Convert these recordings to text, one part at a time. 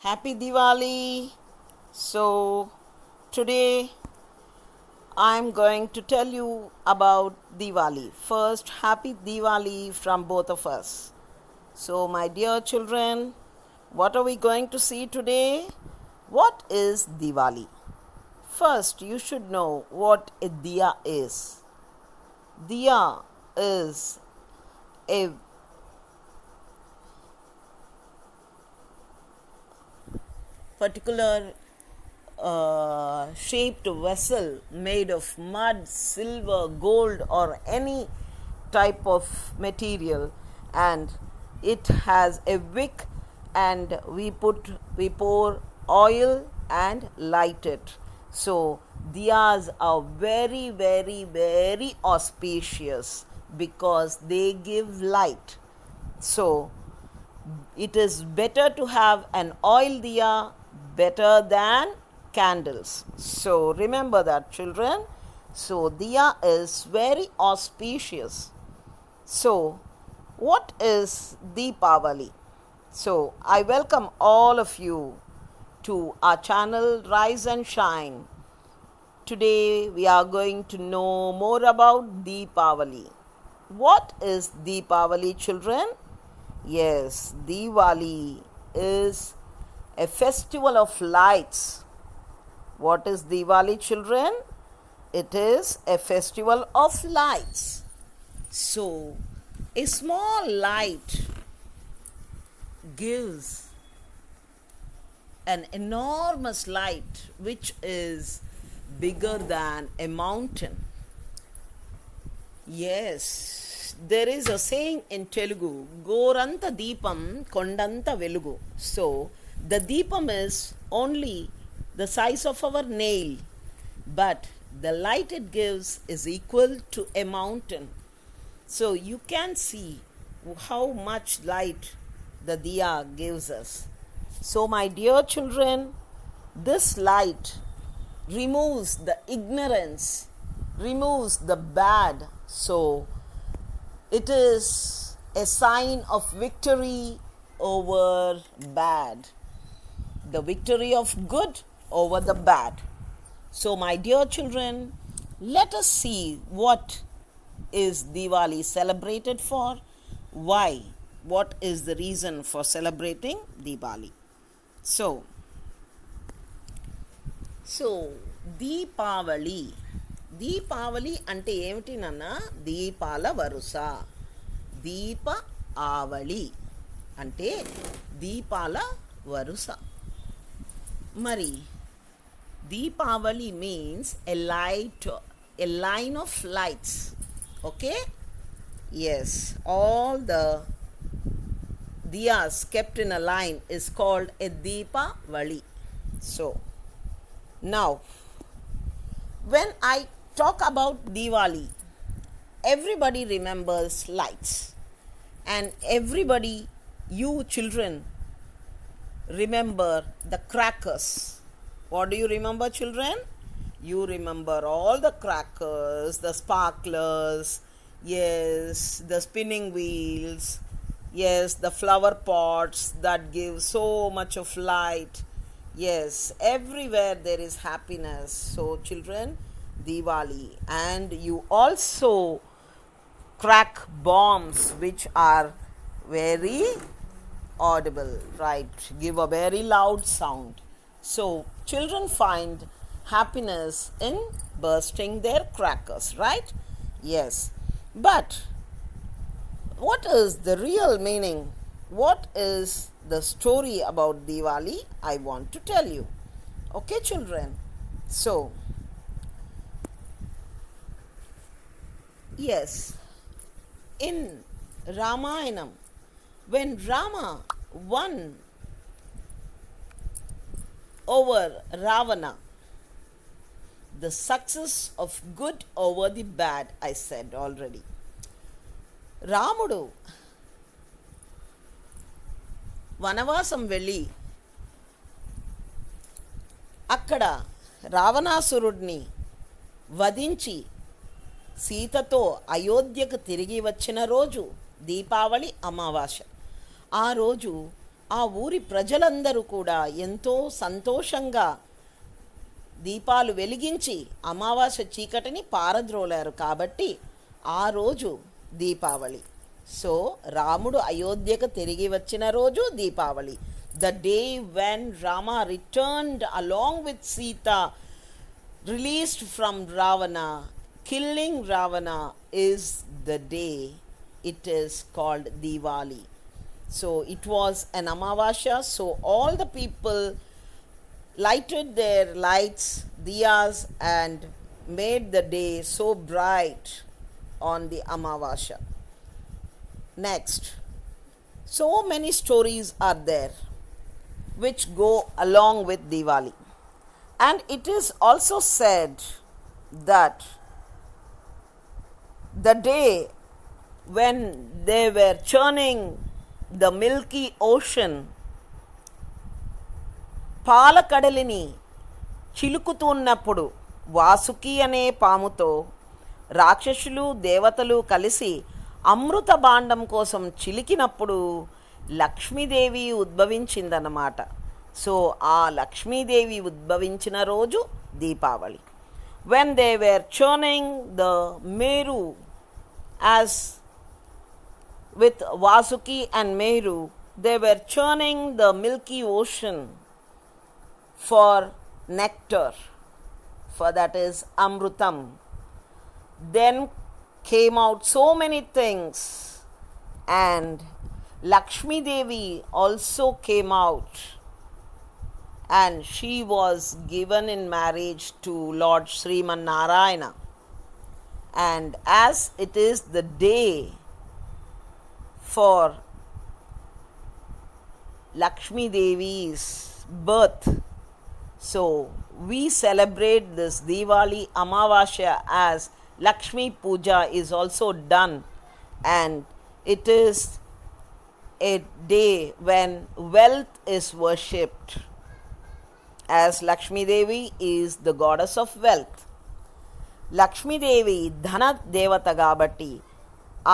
Happy Diwali! So, today I'm going to tell you about Diwali. First, Happy Diwali from both of us. So, my dear children, what are we going to see today? What is Diwali? First, you should know what a diya is. Diya is a particular shaped vessel made of mud, silver, gold, or any type of material, and it has a wick, and we pour oil and light it. So diyas are very, very, very auspicious because they give light. So it is better to have an oil diya better than candles. So remember that, children. So diya is very auspicious. So what is Deepavali? So I welcome all of you to our channel Rise and Shine. Today we are going to know more about Deepavali. What is Deepavali, children? Yes, Diwali is a festival of lights. What is Diwali, children? It is a festival of lights. So, a small light gives an enormous light which is bigger than a mountain. Yes, there is a saying in Telugu, Goranta Deepam Kondanta Velugu. So, the Deepam is only the size of our nail, but the light it gives is equal to a mountain. So, you can see how much light the diya gives us. So, my dear children, this light removes the ignorance, removes the bad. So, it is a sign of victory over bad, the victory of good over the bad. So, my dear children, let us see what is Diwali celebrated for, why, what is the reason for celebrating Diwali. So Deepavali అంటే ఏమిటి నాన్న? దీపాల వరుస. దీప ఆవళి అంటే దీపాల వరుస. మరి Deepavali means a line of lights. Okay? Yes, all the diyas kept in a line is called a Deepavali. So now, when I talk about Diwali, everybody remembers lights, and everybody, you children, remember the crackers. What do you remember, children? You remember all the crackers, the sparklers, yes, the spinning wheels, yes, the flower pots that give so much of light. Yes, everywhere there is happiness. So, children, Diwali. And you also crack bombs which are very audible, right? Give a very loud sound. So, children find happiness in bursting their crackers, right? Yes. But what is the real meaning? What is the story about Diwali? I want to tell you. Okay, children? So, yes, in Ramayanam, when Rama won over Ravana, the success of good over the bad, I said already. రాముడు వనవాసం వెళ్ళి అక్కడ రావణాసురుడిని వధించి సీతతో అయోధ్యకు తిరిగి వచ్చిన రోజు దీపావళి అమావాస్య. ఆ రోజు ఆ ఊరి ప్రజలందరూ కూడా ఎంతో సంతోషంగా దీపాలు వెలిగించి అమావాస్య చీకటిని పారద్రోలారు కాబట్టి ఆ రోజు దీపావళి. సో రాముడు అయోధ్యకు తిరిగి వచ్చిన రోజు Deepavali. The day when Rama returned along with Sita, released from Ravana, killing Ravana, is the day it is called Diwali. So it was an Amavasya, so all the people lighted their lights, diyas, and made the day so bright on the Amavasya. Next, so many stories are there which go along with Diwali. And it is also said that the day when they were churning the milky ocean, పాలకడలిని చిలుకుతున్నప్పుడు వాసుకి అనే పాముతో రాక్షసులు దేవతలు కలిసి అమృత భాండం కోసం చిలికినప్పుడు Lakshmidevi ఉద్భవించిందన్నమాట. So ఆ లక్ష్మీదేవి ఉద్భవించిన రోజు Deepavali. When they were churning the Meru, as with Vasuki and Meru, they were churning the milky ocean for nectar, for that is Amrutam. Then came out so many things, and Lakshmi Devi also came out, and she was given in marriage to Lord Sriman Narayana. And as it is the day for Lakshmi Devi's birth, so we celebrate this Diwali Amavasya as Lakshmi Puja is also done, and it is a day when wealth is worshipped, as Lakshmi Devi is the goddess of wealth. Lakshmidevi ధన దేవత కాబట్టి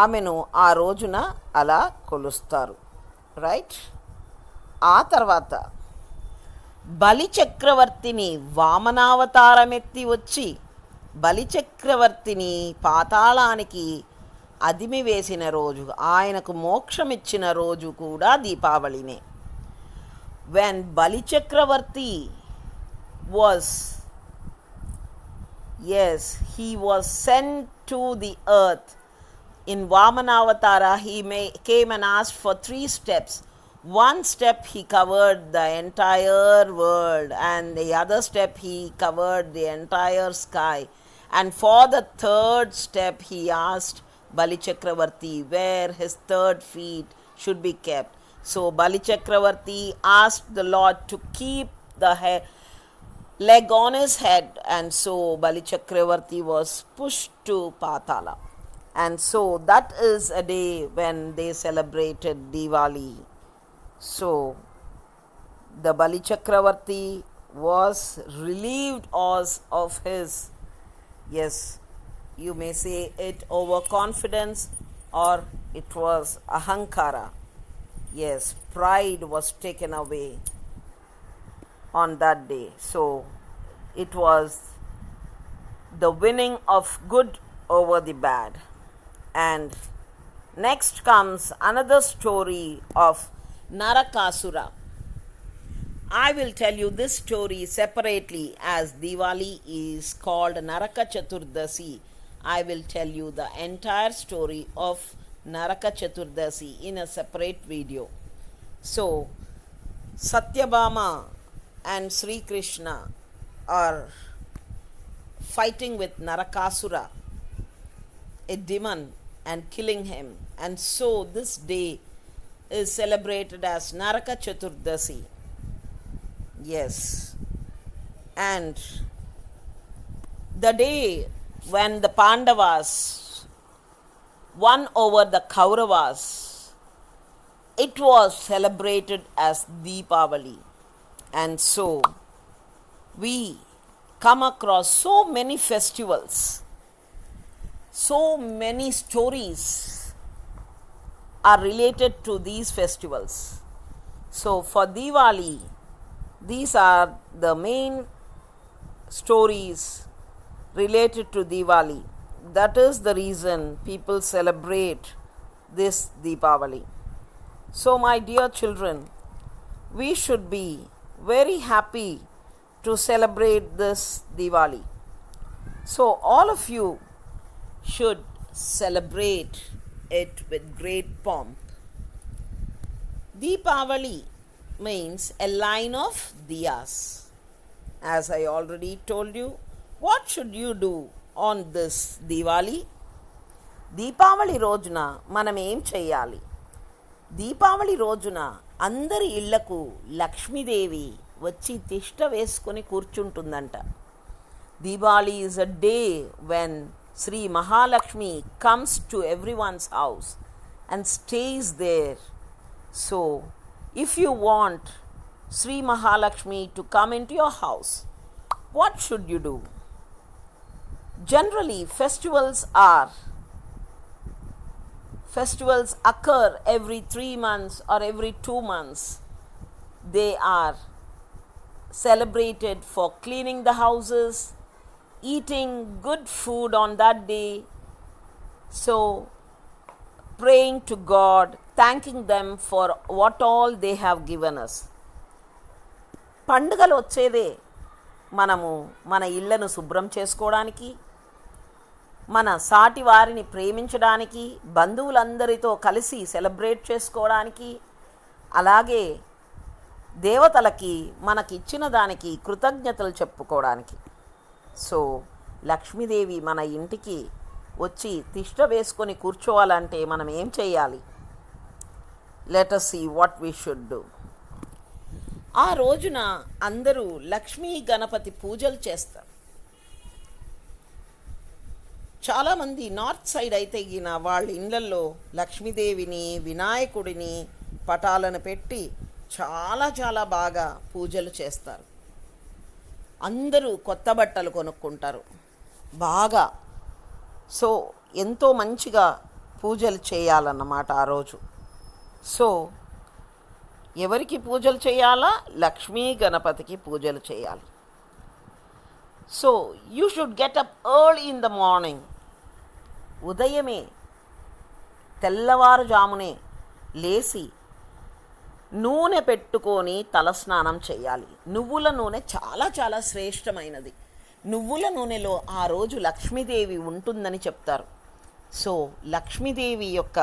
ఆమెను ఆ రోజున అలా కొలుస్తారు, right. ఆ తర్వాత బలిచక్రవర్తిని వామనావతారమెత్తి వచ్చి బలిచక్రవర్తిని పాతాళానికి అదిమి వేసిన రోజు, ఆయనకు మోక్షమిచ్చిన రోజు కూడా దీపావళినే. When Bali Chakravarti was, yes, he was sent to the earth in Vamanavatara, he came and asked for 3 steps. One step he covered the entire world, and the other step he covered the entire sky. And for the 3rd step he asked Bali Chakravarti where his 3rd feet should be kept. So Bali Chakravarti asked the Lord to keep the leg on his head, and so Bali Chakravarti was pushed to Patala. And so that is a day when they celebrated Diwali. So the Bali Chakravarti was relieved of his, yes, you may say it overconfidence, or it was ahankara. Yes, pride was taken away on that day. So it was the winning of good over the bad. And next comes another story of Narakasura. I will tell you this story separately, as Diwali is called Naraka Chaturdasi. I will tell you the entire story of Naraka Chaturdasi in a separate video. So Satyabhama and Sri Krishna are fighting with Narakasura, a demon, and killing him. And so this day is celebrated as Naraka Chaturdasi. Yes. And the day when the Pandavas won over the Kauravas, it was celebrated as Deepavali. And so we come across so many festivals, so many stories are related to these festivals. So for Diwali, these are the main stories related to Diwali. That is the reason people celebrate this Deepavali. So, my dear children, we should be very happy to celebrate this Diwali. So, all of you should celebrate it with great pomp. Deepavali means a line of diyas. As I already told you, what should you do on this Diwali? Deepavali రోజున మనం ఏం చెయ్యాలి? దీపావళి రోజున అందరి ఇళ్లకు లక్ష్మీదేవి వచ్చి తిష్ట వేసుకొని కూర్చుంటుందంట. Diwali is a day when Sri Mahalakshmi comes to everyone's house and stays there. So, if you want Sri Mahalakshmi to come into your house, what should you do? Generally, festivals occur every 3 months or every 2 months. They are celebrated for cleaning the houses, eating good food on that day, so praying to God, thanking them for what all they have given us. పండుగలు వచ్చేదే మనము మన ఇళ్లను శుభ్రం చేసుకోవడానికి, మన సాటి వారిని ప్రేమించడానికి, బంధువులందరితో కలిసి సెలబ్రేట్ చేసుకోవడానికి, అలాగే దేవతలకి మనకిచ్చిన దానికి కృతజ్ఞతలు చెప్పుకోవడానికి. సో లక్ష్మీదేవి మన ఇంటికి వచ్చి తిష్ట వేసుకొని కూర్చోవాలంటే మనం ఏం చేయాలి? Let us see what we should do. ఆ రోజున అందరూ లక్ష్మీ గణపతి పూజలు చేస్తారు. చాలామంది నార్త్ సైడ్ అయితే గిన వాళ్ళ ఇళ్ళల్లో లక్ష్మీదేవిని, వినాయకుడిని పటాలను పెట్టి చాలా చాలా బాగా పూజలు చేస్తారు. అందరూ కొత్త బట్టలు కొనుక్కుంటారు బాగా. సో ఎంతో మంచిగా పూజలు చేయాలన్నమాట ఆ రోజు. సో ఎవరికి పూజలు చేయాలా? లక్ష్మీ గణపతికి పూజలు చేయాలి. So you should get up early in the morning. ఉదయమే తెల్లవారుజామునే లేచి నూనె పెట్టుకొని తలస్నానం చేయాలి. నువ్వుల నూనె చాలా చాలా శ్రేష్టమైనది. నువ్వుల నూనెలో ఆ రోజు లక్ష్మీదేవి ఉంటుందని చెప్తారు. సో లక్ష్మీదేవి యొక్క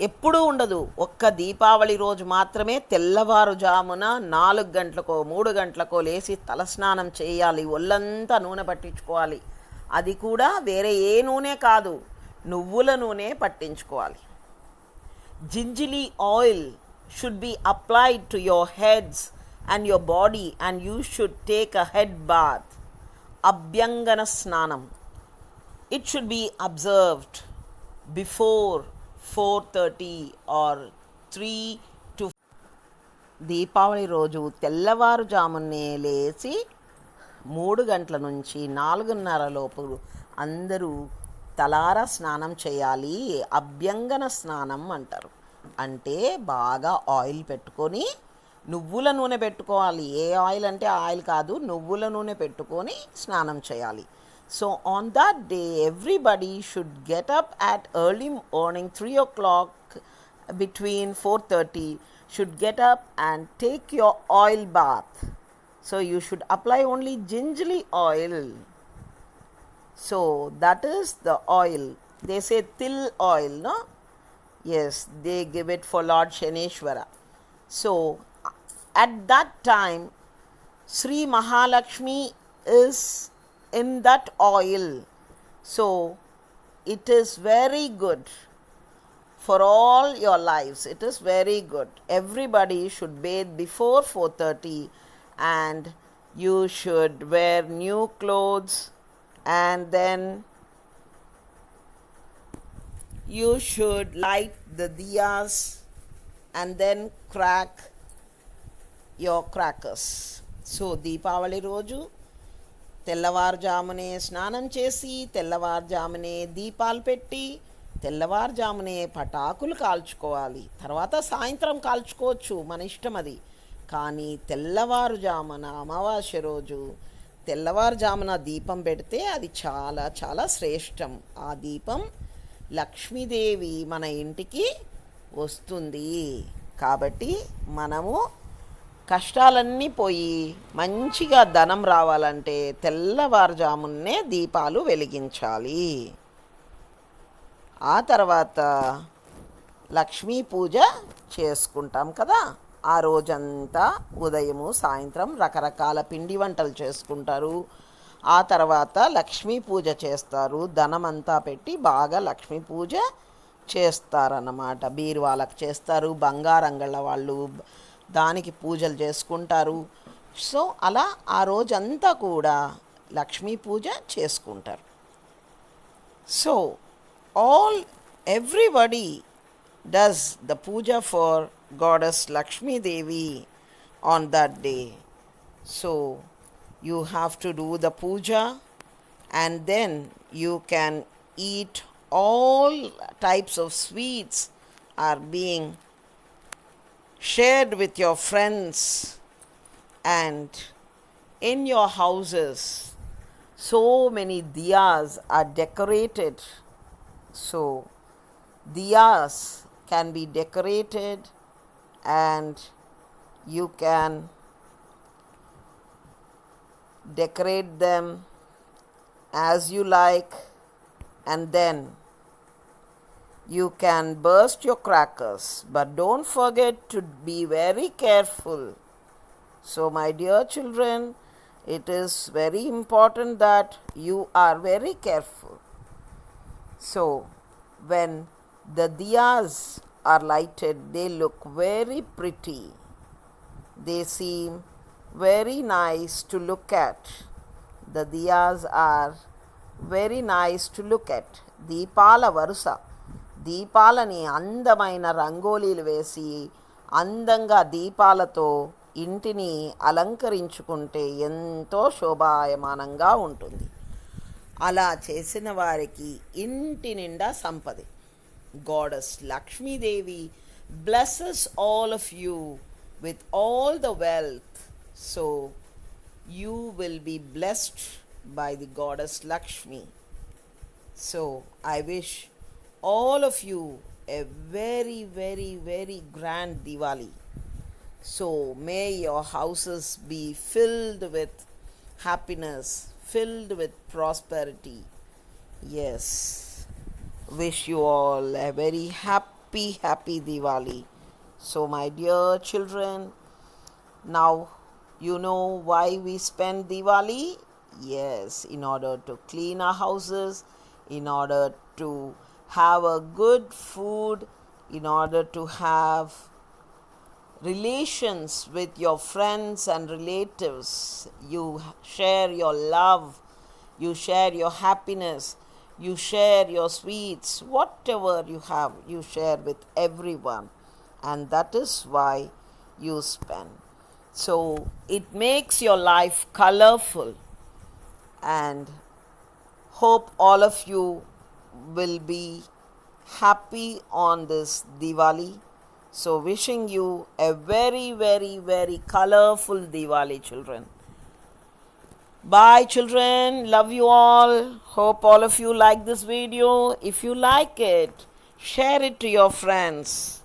ఎప్పుడూ ఉండదు, ఒక్క దీపావళి రోజు మాత్రమే తెల్లవారుజామున 4 గంటలకో 3 గంటలకో లేచి తలస్నానం చేయాలి. ఒళ్ళంతా నూనె పట్టించుకోవాలి. అది కూడా వేరే ఏ నూనె కాదు, నువ్వుల నూనె పట్టించుకోవాలి. జింజిలి oil should be applied to your heads and your body, and you should take a head bath. Abhyangana snanam. It should be observed before 4:30 or 3 to. Deepavali రోజు తెల్లవారుజామునే లేచి 3 గంటల నుంచి 4:30 లోపు అందరూ తలారా స్నానం చేయాలి. అభ్యంగన స్నానం అంటారు. అంటే బాగా ఆయిల్ పెట్టుకొని, నువ్వుల నూనె పెట్టుకోవాలి. ఏ ఆయిల్ అంటే ఆయిల్ కాదు, నువ్వుల నూనె పెట్టుకొని స్నానం చేయాలి. So on that day everybody should get up at early morning 3 o'clock, between 4:30 should get up and take your oil bath. So you should apply only gingerly oil. So that is the oil. They say til oil, no? Yes, they give it for Lord Shaneshwara. So at that time Sri Mahalakshmi is in that oil. So it is very good for all your lives. It is very good. Everybody should bathe before 4:30, and you should wear new clothes, and then you should light the diyas and then crack your crackers. So Deepavali రోజు తెల్లవారుజామునే స్నానం చేసి తెల్లవారుజామునే దీపాలు పెట్టి తెల్లవారుజామునే పటాకులు కాల్చుకోవాలి. తర్వాత సాయంత్రం కాల్చుకోవచ్చు, మన ఇష్టం అది. కానీ తెల్లవారుజామున అమావాస్య రోజు తెల్లవారుజామున దీపం పెడితే అది చాలా చాలా శ్రేష్టం. ఆ దీపం లక్ష్మీదేవి మన ఇంటికి వస్తుంది. కాబట్టి మనము కష్టాలన్నీ పోయి మంచిగా ధనం రావాలంటే తెల్లవారుజామునే దీపాలు వెలిగించాలి. ఆ తర్వాత లక్ష్మీ పూజ చేసుకుంటాం కదా. ఆ రోజంతా ఉదయము సాయంత్రం రకరకాల పిండి వంటలు చేసుకుంటారు. ఆ తర్వాత లక్ష్మీ పూజ చేస్తారు. ధనమంతా పెట్టి బాగా లక్ష్మీ పూజ చేస్తారన్నమాట. బీరువాలకు చేస్తారు, బంగారంగళ్ళ వాళ్ళు దానికి పూజలు చేసుకుంటారు. సో అలా ఆ రోజంతా కూడా లక్ష్మీ పూజ చేసుకుంటారు. So everybody does the puja for goddess Lakshmi Devi on that day. So you have to do the puja, and then you can eat all types of sweets are being shared with your friends, and in your houses so many diyas are decorated. So diyas can be decorated and you can decorate them as you like, and then you can burst your crackers, but don't forget to be very careful. So my dear children, it is very important that you are very careful. So when the diyas are lighted, they look very pretty. They seem very nice to look at. The diyas are very nice to look at. దీపాల వరుస, దీపాలని అందమైన రంగోలీలు వేసి అందంగా దీపాలతో ఇంటిని అలంకరించుకుంటే ఎంతో శోభాయమానంగా ఉంటుంది. అలా చేసిన వారికి ఇంటి నిండా సంపద. Goddess Lakshmi Devi blesses all of you with all the wealth. So you will be blessed by the Goddess Lakshmi. So I wish all of you a very, very, very grand Diwali. So may your houses be filled with happiness, filled with prosperity. Yes. Wish you all a very happy, happy Diwali. So my dear children, now you know why we spend Diwali? Yes, in order to clean our houses, in order to have a good food, in order to have relations with your friends and relatives. You share your love, you share your happiness, you share your sweets, whatever you have, you share with everyone, and that is why you spend. So it makes your life colorful, and hope all of you will be happy on this Diwali. So wishing you a very, very, very colorful Diwali, children. Bye children, love you all. Hope all of you like this video. If you like it, share it to your friends.